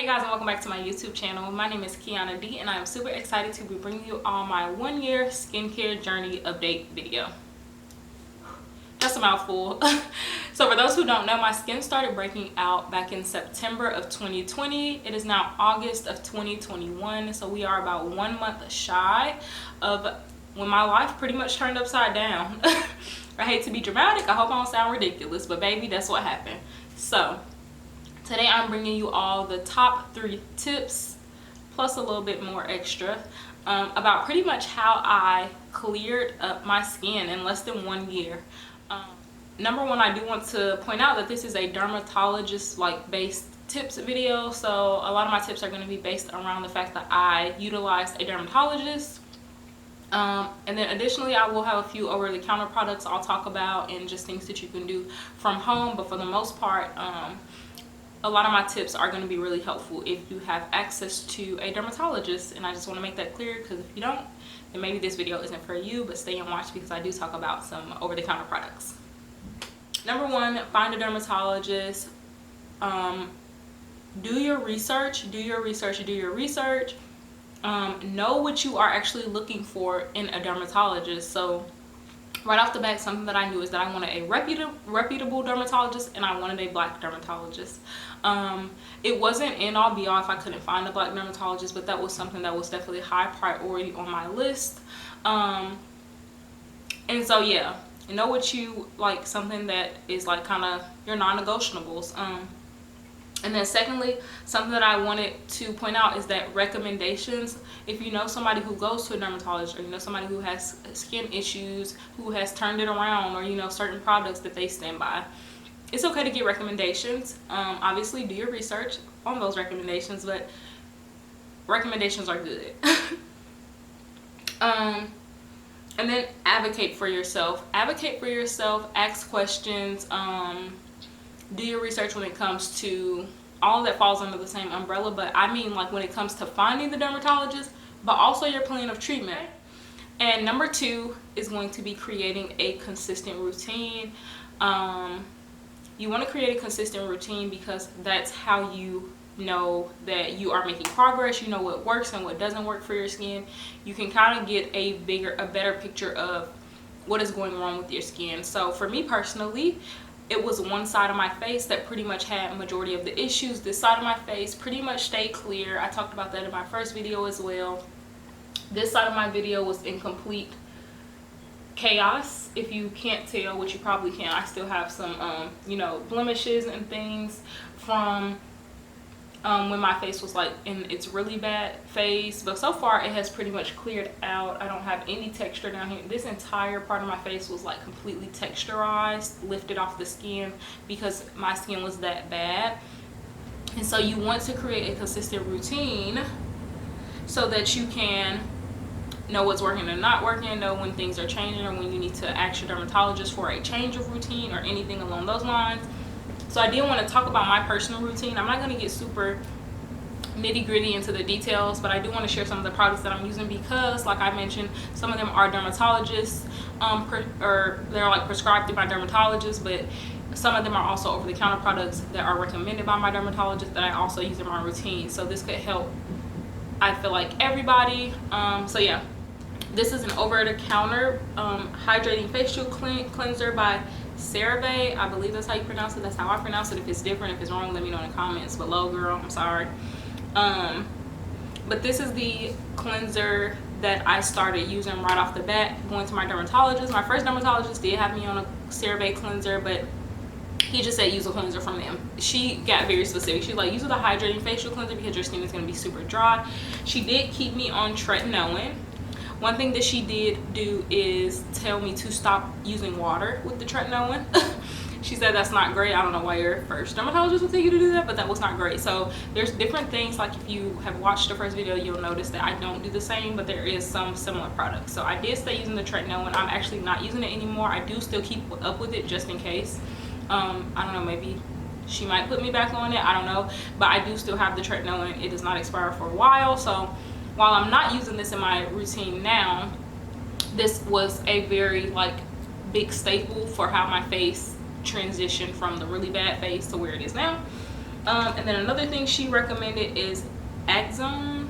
Hey guys, and welcome back to my YouTube channel. My name is Kiana D, and I am super excited to be bringing you all my 1-year skincare journey update video. That's a mouthful. So for those who don't know, my skin started breaking out back in September of 2020. It is now August of 2021, so we are about 1 month shy of when my life pretty much turned upside down. I hate to be dramatic, I hope I don't sound ridiculous, but baby, that's what happened. So today I'm bringing you all the top 3 tips, plus a little bit more extra, about pretty much how I cleared up my skin in less than 1 year. Number one, I do want to point out that this is a dermatologist based tips video, so a lot of my tips are going to be based around the fact that I utilized a dermatologist. And then additionally, I will have a few over-the-counter products I'll talk about and just things that you can do from home, but for the most part, a lot of my tips are going to be really helpful if you have access to a dermatologist, and I just want to make that clear, because if you don't, then maybe this video isn't for you, but stay and watch because I do talk about some over-the-counter products. Number one, find a dermatologist. Do your research. Know what you are actually looking for in a dermatologist. So right off the bat, something that I knew is that I wanted a reputable dermatologist, and I wanted a black dermatologist. It wasn't end all be all if I couldn't find a black dermatologist, but that was something that was definitely high priority on my list. And so yeah, know what you like, something that is like kind of your non-negotiables. And then secondly, something that I wanted to point out is that recommendations, if you know somebody who goes to a dermatologist, or you know somebody who has skin issues, who has turned it around, or you know certain products that they stand by, it's okay to get recommendations. Obviously do your research on those recommendations, but recommendations are good. And then advocate for yourself. Ask questions. Do your research when it comes to all that falls under the same umbrella, but I mean like when it comes to finding the dermatologist, but also your plan of treatment. And number 2 is going to be creating a consistent routine. You want to create a consistent routine because that's how you know that you are making progress. You know what works and what doesn't work for your skin. You can kind of get a better picture of what is going wrong with your skin. So for me personally, it was one side of my face that pretty much had a majority of the issues. This side of my face pretty much stayed clear. I talked about that in my first video as well. This side of my video was in complete chaos. If you can't tell, which you probably can, I still have some you know, blemishes and things from when my face was like in its really bad phase, but so far it has pretty much cleared out. I don't have any texture down here. This entire part of my face was like completely texturized, lifted off the skin because my skin was that bad. And so you want to create a consistent routine so that you can know what's working and not working, know when things are changing, or when you need to ask your dermatologist for a change of routine or anything along those lines. So I did want to talk about my personal routine. I'm not going to get super nitty-gritty into the details, but I do want to share some of the products that I'm using because, like I mentioned, some of them are dermatologists, or they're like prescribed through my dermatologist, but some of them are also over-the-counter products that are recommended by my dermatologist that I also use in my routine. So this could help, I feel like, everybody. So yeah, this is an over-the-counter hydrating facial cleanser by CeraVe. I believe that's how you pronounce it. That's how I pronounce it. If it's different, if it's wrong, let me know in the comments below, girl. I'm sorry. But this is the cleanser that I started using right off the bat going to my dermatologist. My first dermatologist did have me on a CeraVe cleanser, but he just said use a cleanser from them. She got very specific. She's like, use a hydrating facial cleanser because your skin is going to be super dry. She did keep me on tretinoin. One thing that she did do is tell me to stop using water with the tretinoin. She said that's not great. I don't know why your first dermatologist would tell you to do that, but that was not great. So there's different things, like if you have watched the first video, you'll notice that I don't do the same, but there is some similar products. So I did stay using the tretinoin. I'm actually not using it anymore. I do still keep up with it just in case. I don't know, maybe she might put me back on it. I don't know, but I do still have the tretinoin. It does not expire for a while. So while I'm not using this in my routine now, this was a very big staple for how my face transitioned from the really bad phase to where it is now. And then another thing she recommended is Axone.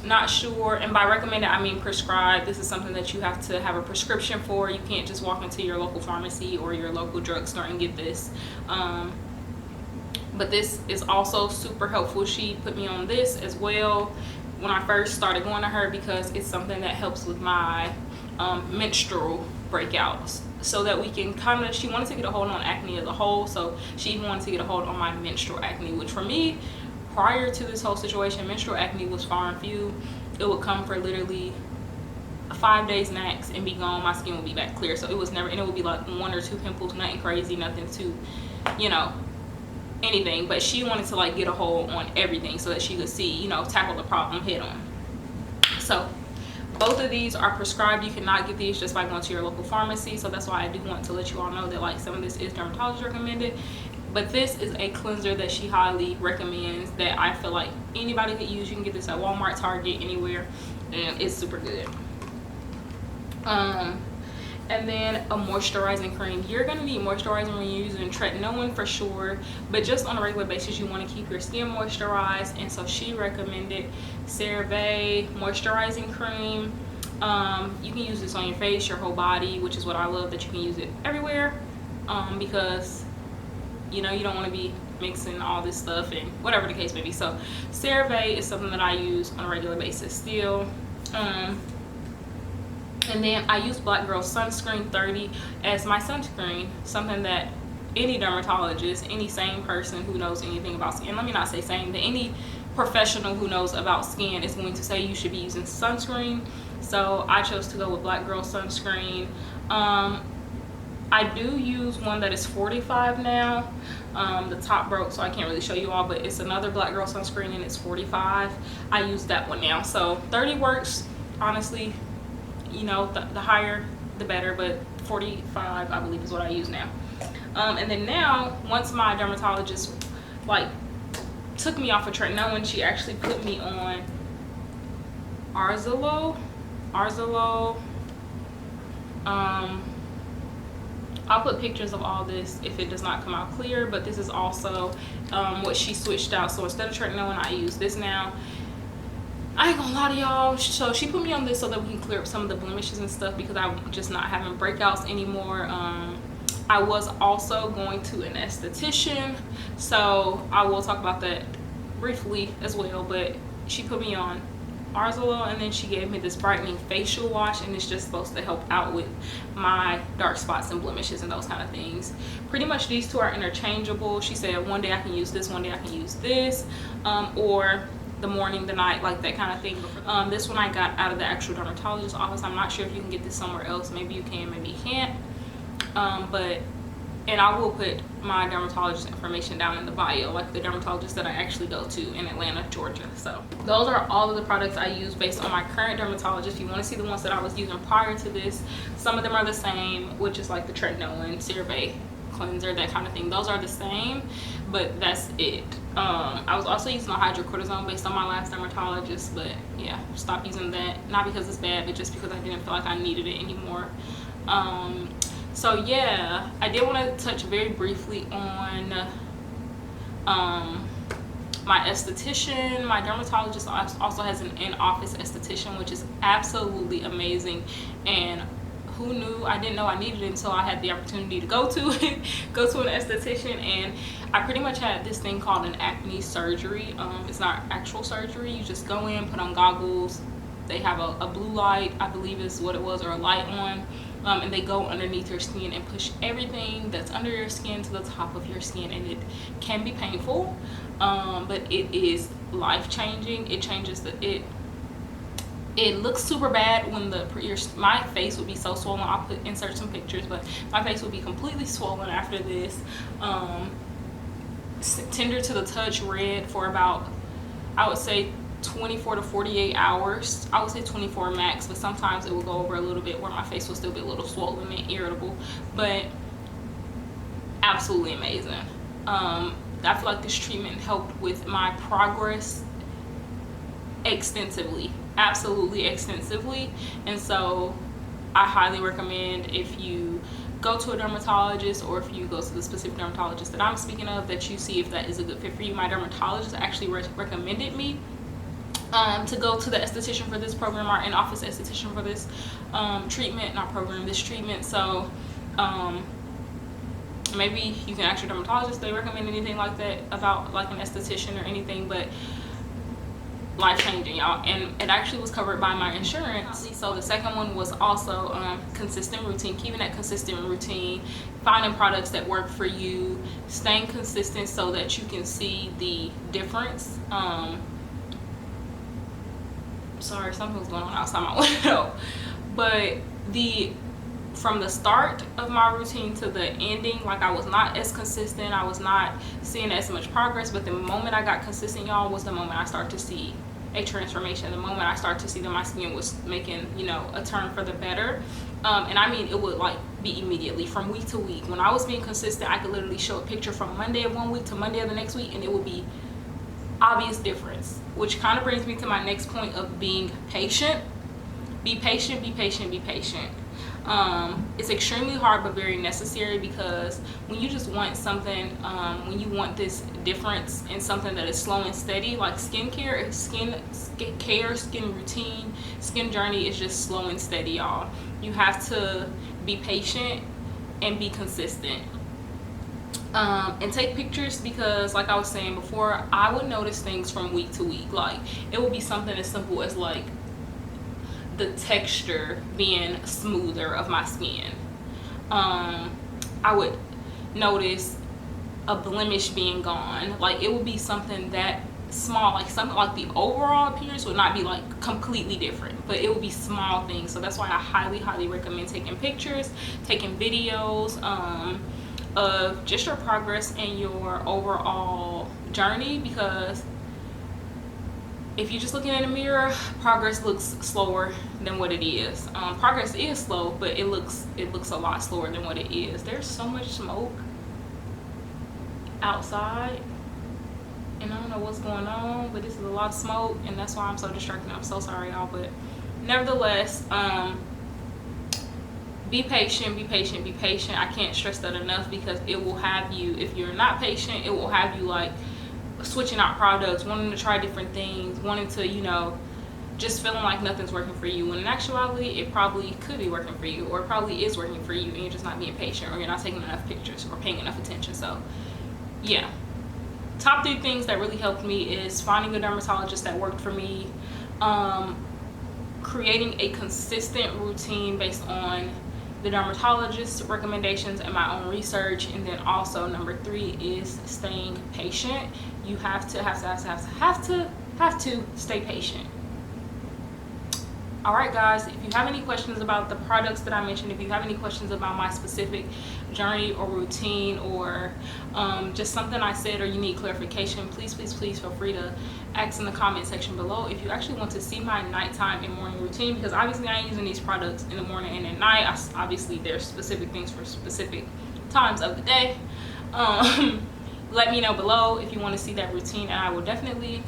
Not sure, and by recommended I mean prescribed. This is something that you have to have a prescription for. You can't just walk into your local pharmacy or your local drugstore and get this. But this is also super helpful. She put me on this as well when I first started going to her, because it's something that helps with my menstrual breakouts, so that we can kind of, she wanted to get a hold on acne as a whole, so she even wanted to get a hold on my menstrual acne, which for me, prior to this whole situation, menstrual acne was far and few. It would come for literally 5 days max and be gone. My skin would be back clear. So it was never, and it would be like 1 or 2 pimples, nothing crazy, nothing too, you know, anything. But she wanted to like get a hold on everything so that she could see, you know, tackle the problem head on. So both of these are prescribed. You cannot get these just by going to your local pharmacy. So that's why I do want to let you all know that like some of this is dermatologist recommended. But this is a cleanser that she highly recommends, that I feel like anybody could use. You can get this at Walmart, Target, anywhere, and it's super good. And then a moisturizing cream. You're going to need moisturizing when you're using tretinoin for sure, but just on a regular basis you want to keep your skin moisturized. And so she recommended CeraVe moisturizing cream. You can use this on your face, your whole body, which is what I love, that you can use it everywhere, because you know you don't want to be mixing all this stuff and whatever the case may be. So CeraVe is something that I use on a regular basis still. And then I use Black Girl Sunscreen 30 as my sunscreen, something that any dermatologist, any sane person who knows anything about skin, let me not say sane, but any professional who knows about skin is going to say you should be using sunscreen. So I chose to go with Black Girl Sunscreen. I do use one that is 45 now. The top broke, so I can't really show you all, but it's another Black Girl Sunscreen and it's 45. I use that one now. So 30 works, honestly, you know, the higher the better, but 45 I believe is what I use now. And then now, once my dermatologist like took me off of tretinoin, she actually put me on Arzolo. I'll put pictures of all this if it does not come out clear, but this is also what she switched out. So instead of tretinoin, I use this now. I ain't gonna lie to y'all, so she put me on this so that we can clear up some of the blemishes and stuff, because I'm just not having breakouts anymore. I was also going to an esthetician, so I will talk about that briefly as well, but she put me on Arzolo, and then she gave me this brightening facial wash, and it's just supposed to help out with my dark spots and blemishes and those kind of things. Pretty much these two are interchangeable. She said one day I can use this, one day I can use this, or the morning, the night, like that kind of thing. This one I got out of the actual dermatologist's office. I'm not sure if you can get this somewhere else. Maybe you can, maybe you can't. And I will put my dermatologist information down in the bio, like the dermatologist that I actually go to in Atlanta, Georgia. So those are all of the products I use based on my current dermatologist. If you want to see the ones that I was using prior to this, some of them are the same, which is like the tretinoin, CeraVe cleanser, that kind of thing. Those are the same, but that's it. I was also using a hydrocortisone based on my last dermatologist, but yeah, stop using that. Not because it's bad, but just because I didn't feel like I needed it anymore. So yeah, I did want to touch very briefly on my esthetician. My dermatologist also has an in-office esthetician, which is absolutely amazing. And who knew? I didn't know I needed it until I had the opportunity to go to an esthetician. And I pretty much had this thing called an acne surgery. It's not actual surgery. You just go in, put on goggles. They have a blue light, I believe is what it was, or a light on. And they go underneath your skin and push everything that's under your skin to the top of your skin. And it can be painful, but it is life-changing. It changes it looks super bad when my face would be so swollen. I'll insert some pictures, but my face would be completely swollen after this. Tender to the touch, red for about, I would say 24 to 48 hours. I would say 24 max, but sometimes it will go over a little bit where my face will still be a little swollen and irritable, but absolutely amazing. I feel like this treatment helped with my progress extensively, absolutely extensively. And so I highly recommend, if you go to a dermatologist, or if you go to the specific dermatologist that I'm speaking of, that you see if that is a good fit for you. My dermatologist actually recommended me to go to the esthetician for this program, or in-office esthetician for this treatment, not program, this treatment. So maybe you can ask your dermatologist if they recommend anything like that about like an esthetician or anything. But life changing, y'all, and it actually was covered by my insurance. So the second one was also consistent routine, keeping that consistent routine, finding products that work for you, staying consistent so that you can see the difference. Sorry, something's going on outside my window. But from the start of my routine to the ending, like, I was not as consistent, I was not seeing as much progress. But the moment I got consistent, y'all, was the moment I started to see a transformation, the moment I started to see that my skin was making, you know, a turn for the better. And I mean, it would like be immediately, from week to week. When I was being consistent, I could literally show a picture from Monday of one week to Monday of the next week, and it would be obvious difference. Which kind of brings me to my next point of being patient. Be patient, be patient, be patient. It's extremely hard but very necessary, because when you just want something, when you want this difference in something that is slow and steady, like skincare, skin routine, skin journey is just slow and steady, y'all. You have to be patient and be consistent. And take pictures, because like I was saying before, I would notice things from week to week. Like, it would be something as simple as like the texture being smoother of my skin. I would notice a blemish being gone. Like, it would be something that small, like something like the overall appearance would not be like completely different, but it would be small things. So that's why I highly recommend taking pictures, taking videos of just your progress and your overall journey, because if you're just looking in the mirror, progress looks slower than what it is. Progress is slow, but it looks a lot slower than what it is. There's so much smoke outside, and I don't know what's going on, but this is a lot of smoke, and that's why I'm so distracted. I'm so sorry, y'all, but nevertheless, be patient, be patient, be patient. I can't stress that enough, because it will have you, if you're not patient, it will have you like switching out products, wanting to try different things, wanting to, you know, just feeling like nothing's working for you, when in actuality it probably could be working for you, or it probably is working for you, and you're just not being patient, or you're not taking enough pictures or paying enough attention. So yeah, top 3 things that really helped me is finding a dermatologist that worked for me, creating a consistent routine based on the dermatologist's recommendations and my own research, and then also number 3 is staying patient. You have to stay patient. All right, guys, if you have any questions about the products that I mentioned, if you have any questions about my specific journey or routine, or just something I said, or you need clarification, please feel free to ask in the comment section below. If you actually want to see my nighttime and morning routine, because obviously I ain't using these products in the morning and at night. Obviously there's specific things for specific times of the day. Let me know below if you want to see that routine, and I will definitely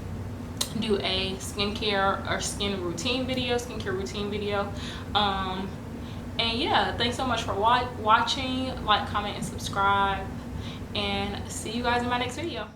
do a skincare or skincare routine video. And yeah, thanks so much for watching. Like, comment, and subscribe, and see you guys in my next video.